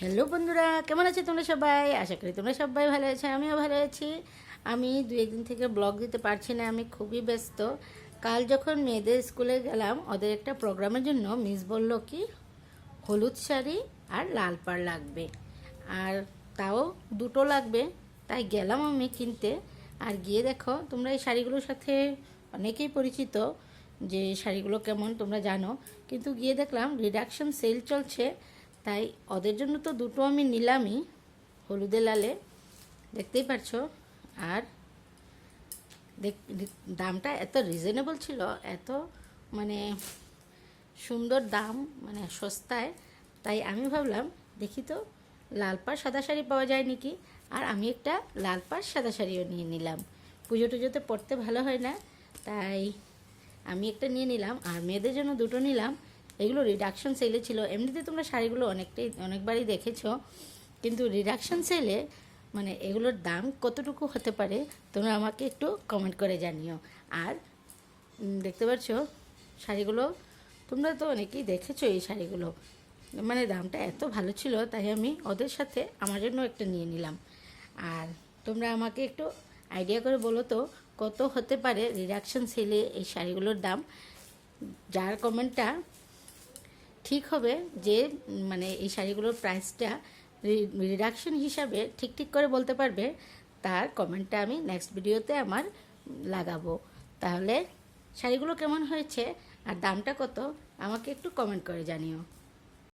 Hello বন্ধুরা, কেমন আছো তোমরা সবাই? আশা করি তোমরা সবাই ভালো আছো, আমিও ভালো আছি। আমি দু একদিন থেকে ব্লগ দিতে পারছি না, আমি খুবই ব্যস্ত। কাল যখন মেয়েদের স্কুলে গেলাম, ওদের একটা প্রোগ্রামের জন্য মিস বলল কি হলুদ শাড়ি আর লাল পাড় লাগবে, আর তাও দুটো লাগবে। তাই গেলাম আমি কিনতে। আর গিয়ে দেখো, তোমরা এই শাড়িগুলোর সাথে অনেকেই পরিচিত, যে শাড়িগুলো কেমন তোমরা জানো, কিন্তু গিয়ে দেখলাম রিডাকশন সেল চলছে। তাই ওদের জন্য তো দুটো আমি নিলামই, হলুদে লালে, দেখতেই পারছো। আর দামটা এত রিজনেবল ছিল, এত মানে সুন্দর দাম, মানে সস্তায়। তাই আমি ভাবলাম দেখি তো লাল পাড় সাদা শাড়ি পাওয়া যায় নাকি। আর আমি একটা লাল পাড় সাদা শাড়িও নিয়ে নিলাম। পুজো টুজোতে পরতে ভালো হয় না, তাই আমি একটা নিয়ে নিলাম। আর মেয়েদের জন্য দুটো নিলাম। এগুলো রিডাকশন সেলে ছিল। এমনিতে তোমরা শাড়িগুলো অনেকবারই দেখেছো, কিন্তু রিডাকশন সেলে মানে এগুলোর দাম কতটুকু হতে পারে তোমরা আমাকে একটু কমেন্ট করে জানিও। আর দেখতে পাচ্ছ শাড়িগুলো, তোমরা তো অনেকেই দেখেছো এই শাড়িগুলো, মানে দামটা এত ভালো ছিল, তাই আমি ওদের সাথে আমার জন্য একটা নিয়ে নিলাম। আর তোমরা আমাকে একটু আইডিয়া করে বলো তো কত হতে পারে রিডাকশন সেলে এই শাড়িগুলোর দাম। যার কমেন্টটা ঠিক হবে, যে মানে এই শাড়িগুলোর প্রাইসটা রিডাকশন হিসাবে ঠিক ঠিক করে বলতে পারবে, তার কমেন্টটা আমি নেক্সট ভিডিওতে আমার লাগাবো। তাহলে শাড়িগুলো কেমন হয়েছে আর দামটা কত আমাকে একটু কমেন্ট করে জানিও।